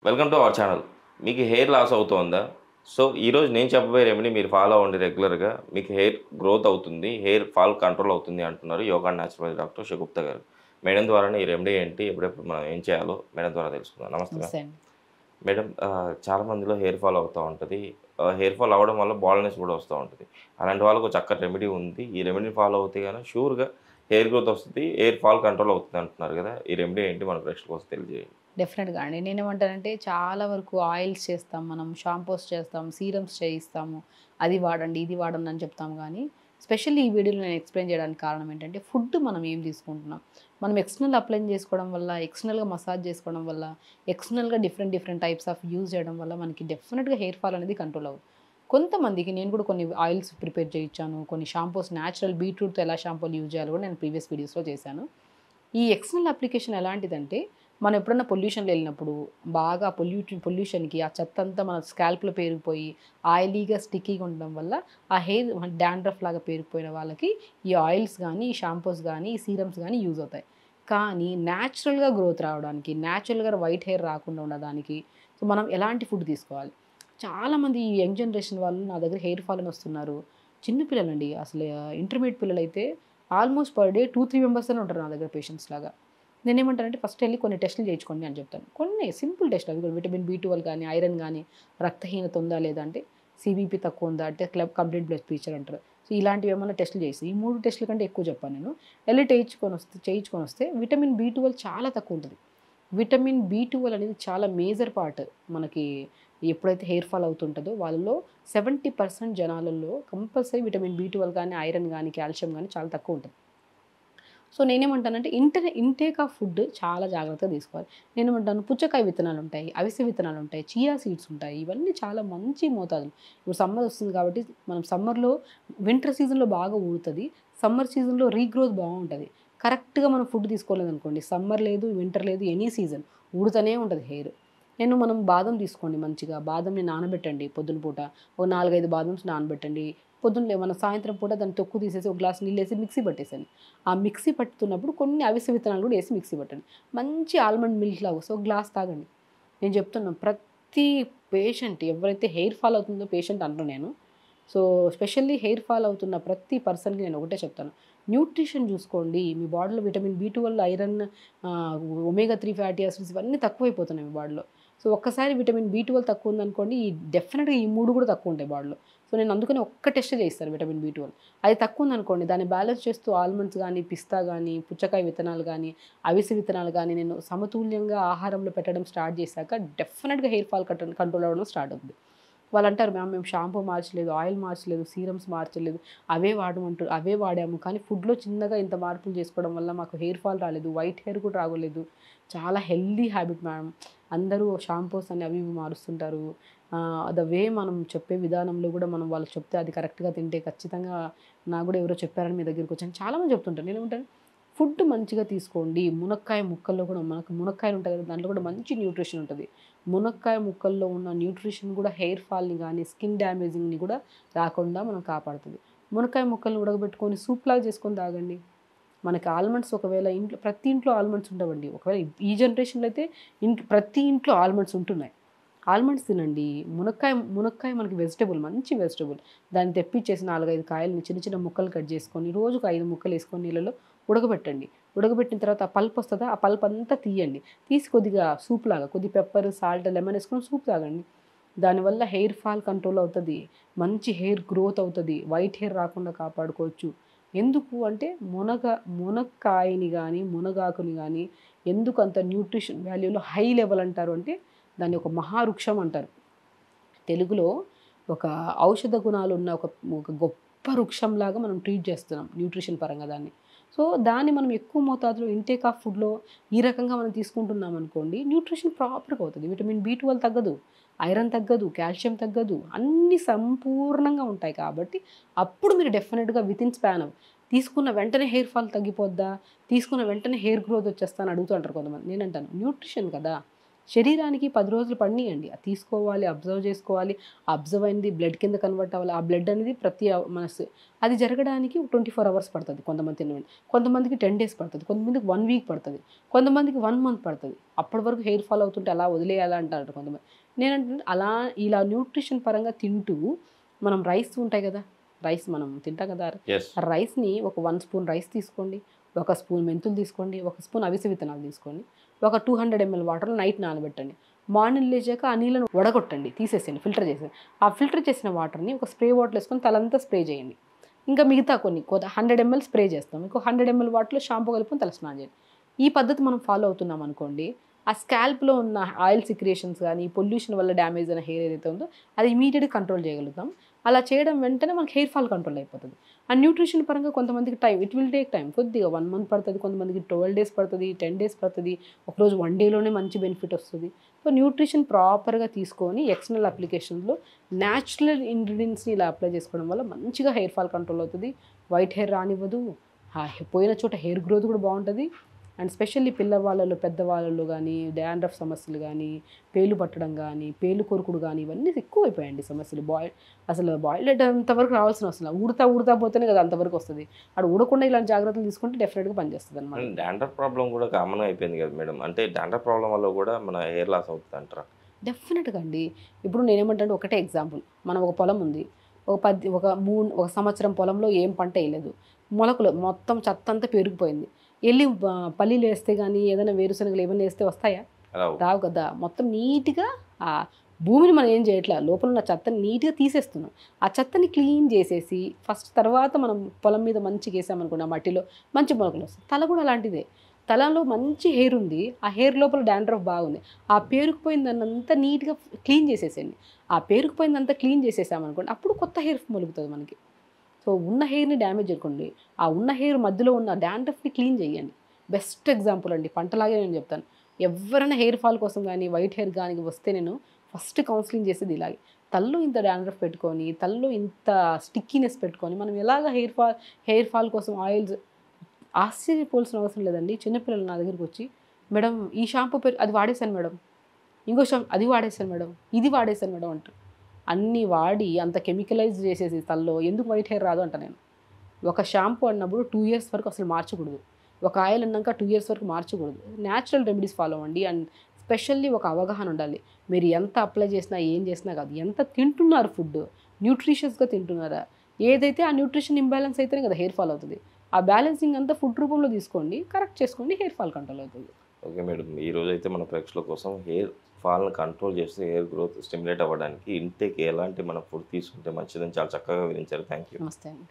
Welcome to our channel. మీకు hair loss అవుతోందా? So ఈరోజు నేను చెప్పబోయే రెమెడీ మీరు ఫాలో అవ్వండి రెగ్యులర్గా. మీకు హెయిర్ గ్రోత్ అవుతుంది, హెయిర్ ఫాల్ కంట్రోల్ అవుతుంది అంటున్నారు yoga and natural doctor Shagufta గారు. మేడం ద్వారానే ఈ రెమెడీ ఏంటి, ఎప్పుడెప్పుడు మనం ఏం చేయాలో మేడం ద్వారా తెలుసుకుందాం. నమస్తే మేడం. నమస్తే అండి. మేడం చాలా మందిలో హెయిర్ ఫాల్ అవుతూ ఉంటుంది. హెయిర్ ఫాల్ అవ్వడం వల్ల బాల్నెస్ కూడా వస్తూ ఉంటుంది. అలాంటి వాళ్ళకు ఒక చక్కటి రెమెడీ ఉంది. ఈ రెమెడీ ఫాలో అవుతే కానీ షూర్గా హెయిర్ గ్రోత్ వస్తుంది, హెయిర్ ఫాల్ కంట్రోల్ అవుతుంది అంటున్నారు కదా. ఈ రెమెడీ ఏంటి మన ప్రేక్షకుల కోసం తెలియజేయండి. డెఫినెట్‌గా అండి. నేనేమంటానంటే చాలా వరకు ఆయిల్స్ చేస్తాం మనం, షాంపూస్ చేస్తాం, సీరమ్స్ చేయిస్తాము. అది వాడండి, ఇది వాడండి అని చెప్తాం గానీ, స్పెషల్లీ ఈ వీడియోలో నేను ఎక్స్‌ప్లెయిన్ చేయడానికి కారణం ఏంటంటే, ఫుడ్ మనం ఏం తీసుకుంటున్నాం. మనం ఎక్స్టర్నల్ అప్లై చేసుకోవడం వల్ల, ఎక్స్టర్నల్‌గా మసాజ్ చేసుకోవడం వల్ల, ఎక్స్టర్నల్‌గా డిఫరెంట్ టైప్స్ ఆఫ్ యూజ్ చేయడం వల్ల మనకి డెఫినెట్‌గా హెయిర్ ఫాల్ అనేది కంట్రోల్ అవ్వదు. కొంతమందికి నేను కూడా కొన్ని ఆయిల్స్ ప్రిపేర్ చేయించాను. కొన్ని షాంపూస్ న్యాచురల్ బీట్రూట్‌తో ఎలా షాంపూలు యూజ్ చేయాలో కూడా నేను ప్రీవియస్ వీడియోస్‌లో చేశాను. ఈ ఎక్స్టర్నల్ అప్లికేషన్ ఎలాంటిదంటే, మనం ఎప్పుడన్నా పొల్యూషన్‌లో ఎళ్ళినప్పుడు, బాగా పొల్యూషన్‌కి ఆ చెత్తంతా మన స్కాల్ప్‌లో పేరుకుపోయి, ఆయిలీగా, స్టిక్కీగా ఉండడం వల్ల, ఆ హెయిర్ డాండ్రఫ్ లాగా పేరుకుపోయిన వాళ్ళకి ఈ ఆయిల్స్ గానీ, ఈ షాంపూస్ గానీ, ఈ సీరమ్స్ గానీ యూజ్ అవుతాయి. కానీ న్యాచురల్‌గా గ్రోత్ రావడానికి, న్యాచురల్‌గా వైట్ హెయిర్ రాకుండా ఉండడానికి, సో, మనం ఎలాంటి ఫుడ్ తీసుకోవాలి? చాలామంది ఈ యంగ్ జనరేషన్ వాళ్ళు నా దగ్గర హెయిర్ ఫాల్ అని వస్తున్నారు. చిన్న పిల్లలండి. అసలు ఇంటర్మీడియేట్ పిల్లలైతే ఆల్మోస్ట్ పర్ డే 2, 3 మెంబర్స్ అనే ఉంటారు నా దగ్గర పేషెంట్స్ లాగా. నేనేమంటానంటే ఫస్ట్ ఎళ్లి కొన్ని టెస్టులు చేయించుకోండి అని చెప్తాను. కొన్ని సింపుల్ టెస్టులు అవి కూడా విటమిన్ బి12 గానీ, ఐరన్ గానీ, రక్తహీనత ఉందా లేదా అంటే సీబీపీ తక్కువ ఉందా అంటే కంప్లీట్ బ్లడ్ ప్రెషర్ అంటారు. సో, ఇలాంటివి ఏమన్నా టెస్టులు చేసి ఈ 3 టెస్టుల కంటే ఎక్కువ చెప్పను నేను. ఎళ్లి చేయించుకొనొస్తే విటమిన్ బి12 చాలా తక్కువ ఉంటది. విటమిన్ బి12 అనేది చాలా మేజర్ పార్ట్ మనకి ఎప్పుడైతే హెయిర్ ఫాల్ అవుతుంటదో వాళ్ళలో 70% జనాలలో కంపల్సరీ విటమిన్ బి12 గానీ, ఐరన్ గానీ, కాల్షియం గానీ చాలా తక్కువ ఉంటది. సో, నేనేమంటానంటే ఇంటేక్ ఆఫ్ ఫుడ్ చాలా జాగ్రత్తగా తీసుకోవాలి. నేనేమంటాను పుచ్చకాయ విత్తనాలుంటాయి, అవిసె విత్తనాలుంటాయి, చియా సీడ్స్ ఉంటాయి. ఇవన్నీ చాలా మంచి మోతాదులు. ఇప్పుడు సమ్మర్ వస్తుంది కాబట్టి మనం సమ్మర్‌లో వింటర్ సీజన్‌లో బాగా ఊరుతది. సమ్మర్ సీజన్‌లో రీగ్రోత్ బావుంటది. కరెక్ట్‌గా మనం ఫుడ్ తీసుకోలేదనుకోండి, సమ్మర్ లేదు, వింటర్ లేదు, ఎనీ సీజన్ ఊడుతూనే ఉంటది హెయిర్. మనం బాదం తీసుకోండి మంచిగా. బాదంని నానబెట్టండి పొద్దున పూట. ఓ 4, 5 బాదమ్స్ నానబెట్టండి. పొద్దున్న మన సాయంత్రం పూట దాన్ని తొక్కు తీసేసి ఒక గ్లాస్ నీళ్ళేసి మిక్సీ పట్టేసేయండి. ఆ మిక్సీ పట్టుతున్నప్పుడు కొన్ని అవిసె విత్తనాలు కూడా వేసి మిక్సీ పట్టండి. మంచి ఆల్మండ్ మిల్క్ లాగా వస్తది. ఒక గ్లాస్ తాగండి. నేను చెప్తున్నాను ప్రతి పేషెంట్ ఎవరైతే హెయిర్ ఫాల్ అవుతుందో పేషెంట్ అనను నేను. సో, స్పెషల్లీ హెయిర్ ఫాల్ అవుతున్న ప్రతి పర్సన్‌కి నేను ఒకటే చెప్తాను. న్యూట్రిషన్ చూసుకోండి. మీ బాడీలో vitamin B12, iron, omega 3 fatty acids ఇవన్నీ తక్కువైపోతున్నాయి మీ బాడీలో. సో, ఒక్కసారి విటమిన్ బి12 తక్కువ ఉందనుకోండి, డెఫినిట్‌గా ఈ 3 కూడా తక్కువ ఉంటాయి బాడీలో. సో, నేను అందుకని ఒక్క టెస్ట్ చేయిస్తాను విటమిన్ బి12. అది తక్కువ ఉందనుకోండి, దాన్ని బ్యాలెన్స్ చేస్తూ ఆల్మండ్స్ గానీ, పిస్తా గానీ, పుచ్చకాయ విత్తనాలు గానీ, అవిసె విత్తనాలు గానీ నేను సమతుల్యంగా ఆహారంలో పెట్టడం స్టార్ట్ చేశాక డెఫినిట్‌గా హెయిర్ ఫాల్ కంట్రోల్ అవ్వడం స్టార్ట్ అవుతుంది. వాళ్ళంటారు మ్యామ్ మేము షాంపూ మార్చలేదు, ఆయిల్ మార్చలేదు, సీరమ్స్ మార్చలేదు. అవే వాడాము. కానీ ఫుడ్‌లో చిన్నగా ఇంత మార్పులు చేసుకోవడం వల్ల మాకు హెయిర్ ఫాల్ రాలేదు. వైట్ హెయిర్ కూడా రాలేదు. చాలా హెల్తీ హ్యాబిట్ మ్యామ్. అందరూ షాంపూస్ అని అవి ఇవి మారుస్తుంటారు. ద వే మనం చెప్పే విధానంలో కూడా మనం వాళ్ళకి చెప్తే అది కరెక్ట్‌గా తింటే ఖచ్చితంగా నాకు కూడా ఎవరో చెప్పారని మీ దగ్గరికొచ్చాను. చాలామంది చెప్తుంటారు. నేనేమంటాను ఫుడ్ మంచిగా తీసుకోండి. మునక్కాయ ముక్కల్లో కూడా మనకు మునక్కాయలు ఉంటాయి కదా! దాంట్లో కూడా మంచి న్యూట్రిషన్ ఉంటది. మునక్కాయ ముక్కల్లో ఉన్న న్యూట్రిషన్ కూడా హెయిర్ ఫాల్‌ని గానీ, స్కిన్ డ్యామేజింగ్‌ని కూడా రాకుండా మనం కాపాడుతది. మునక్కాయ ముక్కల్ని ఉడకబెట్టుకొని సూప్‌లాగా చేసుకొని తాగండి. మనకి ఆల్మండ్స్ ఒకవేళ ప్రతి ఇంట్లో ఆల్మండ్స్ ఉండవండి. ఒకవేళ ఈ జనరేషన్‌లో అయితే ప్రతి ఇంట్లో ఆల్మండ్స్ ఉంటున్నాయి. ఆల్మండ్స్ తినండి. మునక్కాయ మనకి వెజిటబుల్, మంచి వెజిటబుల్. దాన్ని తెప్పిచ్చేసి 4, 5 కాయలని చిన్న చిన్న ముక్కలు కట్ చేసుకొని, రోజుకు 5 ముక్కలేసుకొని నీళ్ళలో ఉడకబెట్టండి. ఉడకబెట్టిన తర్వాత ఆ పల్ప్ వస్తదా? ఆ పల్ప్ అంతా తీయండి. తీసి కొద్దిగా సూప్‌లాగా కొద్దిగా పెప్పర్, సాల్ట్, లెమన్ ఏసుకొని సూప్ తాగండి. దానివల్ల హెయిర్ ఫాల్ కంట్రోల్ అవుతది. మంచి హెయిర్ గ్రోత్ అవుతది. వైట్ హెయిర్ రాకుండా కాపాడుకోవచ్చు. ఎందుకు అంటే మునక్కాయని గానీ, మునగాకుని గానీ ఎందుకంత న్యూట్రిషన్ వాల్యూలో హై లెవెల్ అంటారు అంటే దాన్ని ఒక మహావృక్షం అంటారు. తెలుగులో ఒక ఔషధ గుణాలున్న ఒక గొప్ప వృక్షంలాగా మనం ట్రీట్ చేస్తున్నాం న్యూట్రిషన్ పరంగా దాన్ని. సో, దాన్ని మనం ఎక్కువ మోతాదులో ఇంటేక్ ఆఫ్ ఫుడ్‌లో ఈ రకంగా మనం తీసుకుంటున్నాం అనుకోండి, న్యూట్రిషన్ ప్రాపర్‌గా అవుతది. విటమిన్ బి12 తగ్గదు, ఐరన్ తగ్గదు, కాల్షియం తగ్గదు. అన్నీ సంపూర్ణంగా ఉంటాయి కాబట్టి అప్పుడు మీరు డెఫినిట్‌గా వితిన్ స్పాన్ తీసుకున్న వెంటనే హెయిర్ ఫాల్ తగ్గిపోద్దా? తీసుకున్న వెంటనే హెయిర్ గ్రోత్ వచ్చేస్తా అని అడుగుతూ ఉంటారు కొంతమంది. నేనంటాను న్యూట్రిషన్ కదా! శరీరానికి 10 రోజులు పడినాయండి. అది తీసుకోవాలి, అబ్జర్వ్ చేసుకోవాలి. అబ్జర్వ్ అయింది బ్లడ్ కింద కన్వర్ట్ అవ్వాలి. ఆ బ్లడ్ అనేది అది జరగడానికి 24 అవర్స్ పడుతుంది కొంతమంది తినవండి. కొంతమందికి 10 డేస్ పడుతుంది. కొంతమందికి 1 వీక్ పడుతుంది. కొంతమందికి 1 మంత్ పడుతుంది. అప్పటి వరకు హెయిర్ ఫాల్ అవుతుంటే అలా వదిలేయాలా అంటారు కొంతమంది. నేనంటే ఇలా న్యూట్రిషన్ పరంగా తింటూ మనం రైస్ ఉంటాయి కదా! రైస్ మనం తింటాం కదా! యెస్. రైస్‌ని ఒక 1 స్పూన్ రైస్ తీసుకోండి. ఒక స్పూన్ మెంతులు తీసుకోండి. ఒక స్పూన్ అవిసె విత్తనాలు తీసుకోండి. ఒక 200 ml వాటర్‌లో నైట్ నానబెట్టండి. మార్నింగ్ లేచాక ఆ నీళ్ళను వడగొట్టండి. తీసేసేయండి. ఫిల్టర్ చేసేయండి. ఆ ఫిల్టర్ చేసిన వాటర్‌ని ఒక స్ప్రే బాటిల్ వేసుకొని తలంతా స్ప్రే చేయండి. ఇంకా మిగతా కొన్ని 100 ml స్ప్రే చేస్తాం. ఇంకో 100 ml వాటర్‌లో షాంపూ కలుపుకొని తల స్నానం చేయండి. ఈ పద్ధతి మనం ఫాలో అవుతున్నాం అనుకోండి, ఆ స్కాల్ప్‌లో ఉన్న ఆయిల్ సిక్రియేషన్స్ గానీ, పొల్యూషన్ వల్ల డ్యామేజ్ అయిన హెయిర్ ఏదైతే ఉందో అది ఇమ్మీడియేట్‌గా కంట్రోల్ చేయగలుగుతాం. అలా చేయడం వెంటనే మనకి హెయిర్ ఫాల్ కంట్రోల్ అయిపోతుంది. అండ్ న్యూట్రిషన్ పరంగా కొంతమందికి ఇట్ విల్ టేక్ టైం. కొద్దిగా 1 మంత్ పడుతుంది. కొంతమందికి 12 డేస్ పడుతుంది. 10 డేస్ పడుతుంది. ఒకరోజు 1 డేలోనే మంచి బెనిఫిట్ వస్తుంది. సో న్యూట్రిషన్ ప్రాపర్‌గా తీసుకొని ఎక్స్టర్నల్ అప్లికేషన్స్‌లో న్యాచురల్ ఇంగ్రీడియంట్స్‌ని ఇలా అప్లై చేసుకోవడం వల్ల మంచిగా హెయిర్ ఫాల్ కంట్రోల్ అవుతుంది. వైట్ హెయిర్ రానివ్వదు. పోయిన చోట హెయిర్ గ్రోత్ కూడా బాగుంటుంది. అండ్ స్పెషల్లీ పిల్లవాళ్ళలో పెద్దవాళ్ళలో కానీ డాండ్రఫ్ సమస్యలు కానీ, పేలు పట్టడం కానీ, పేలు కొరుకుడు కానీ ఇవన్నీ ఎక్కువైపోయాయండి సమస్యలు. అసలు బాయిల్ హెడ్ అంతవరకు రావాల్సిన అవసరం లేదు. ఊడతా పోతేనే కదా అంతవరకు వస్తుంది. అక్కడ ఊడకుండా ఇలాంటి జాగ్రత్తలు తీసుకుంటే డెఫినెట్గా పనిచేస్తుంది అనమాట. డాండ్రఫ్ ప్రాబ్లం కూడా కామన్ అయిపోయింది కదా మేడం. అంటే డాండ్రఫ్ ప్రాబ్లం వల్ల కూడా మన హెయిర్ లాస్ అవుతుంది అంటారా? డెఫినెట్గా అండి. ఇప్పుడు నేనేమంటే ఒకటే ఎగ్జాంపుల్. మనం ఒక పొలం ఉంది. ఒక సంవత్సరం పొలంలో ఏం పంట వేయలేదు. మొలకలు మొత్తం చెత్త అంతా పెరిగిపోయింది. వెళ్ళి పల్లీలు వేస్తే కానీ ఏదైనా వేరుశనగలు ఏమైనా వేస్తే వస్తాయా? రావు కదా. మొత్తం నీట్గా ఆ భూమిని మనం ఏం చేయట్లా, లోపల ఉన్న చెత్తని నీట్గా తీసేస్తున్నాం. ఆ చెత్తని క్లీన్ చేసేసి తర్వాత మనం పొలం మీద మంచిగా వేసామనుకోండి, ఆ మట్టిలో మంచి మొలకలు వస్తాయి. తల కూడా అలాంటిదే. తలలో మంచి హెయిర్ ఉంది. ఆ హెయిర్ లోపల డాండ్రఫ్ బాగుంది. ఆ పేరుకుపోయిందన్నంతా నీట్గా క్లీన్ చేసేసేయండి. ఆ పేరుకుపోయిందంతా క్లీన్ చేసేసామనుకోండి, అప్పుడు కొత్త హెయిర్ మొలుగుతుంది మనకి. సో ఉన్న హెయిర్ని డ్యామేజ్ చేయకండి. ఆ ఉన్న హెయిర్ మధ్యలో ఉన్న డాండ్రఫ్ని క్లీన్ చేయండి. బెస్ట్ ఎగ్జాంపుల్ అండి. పంటలాగే నేను చెప్తాను. ఎవరైనా హెయిర్ ఫాల్ కోసం కానీ వైట్ హెయిర్ కానీ వస్తే నేను ఫస్ట్ కౌన్సిలింగ్ చేసేది ఇలాగే. తలలో ఇంత డాండ్రఫ్ పెట్టుకొని, తలలో ఇంత స్టిక్కీనెస్ పెట్టుకొని మనం ఎలాగ హెయిర్ ఫాల్ కోసం ఆయిల్స్ ఆశ్చర్యపోవాల్సిన అవసరం లేదండి. చిన్నపిల్లలు నా దగ్గరికి వచ్చి, మేడం ఈ షాంపూ అది వాడేశాను మేడం, ఇంకో షాంపూ అది వాడేశాను మేడం, ఇది వాడేశాను మేడం అంటారు. అన్నీ వాడి అంత కెమికలైజ్ చేసేసి తలలో ఎందుకు వైట్ హెయిర్ రాదు అంట నేను. ఒక షాంపూ అన్నప్పుడు 2 years వరకు అసలు మార్చకూడదు. ఒక ఆయిల్ అన్నాక 2 years వరకు మార్చకూడదు. న్యాచురల్ రెమెడీస్ ఫాలో అవ్వండి. అండ్ స్పెషల్లీ ఒక అవగాహన ఉండాలి. మీరు ఎంత అప్లై చేసినా ఏం చేసినా కాదు, ఎంత తింటున్నారు ఫుడ్, న్యూట్రిషియస్గా తింటున్నారా? ఏదైతే ఆ న్యూట్రిషన్ ఇంబ్యాలెన్స్ అయితేనే కదా హెయిర్ ఫాల్ అవుతుంది. ఆ బ్యాలెన్సింగ్ అంతా ఫుడ్ రూపంలో తీసుకోండి, కరెక్ట్ చేసుకోండి, హెయిర్ ఫాల్ కంట్రోల్ అవుతుంది. Okay madam. ఈరోజు అయితే మన ప్రేక్షకుల కోసం హెయిర్ ఫాల్ని కంట్రోల్ చేస్తే హెయిర్ గ్రోత్ స్టిమ్యులేట్ అవ్వడానికి ఇంటేక్ ఎలాంటి మన ఫుడ్ తీసుకుంటే మంచిదని చాలా చక్కగా వివరించారు. Thank you. నమస్తే అండి.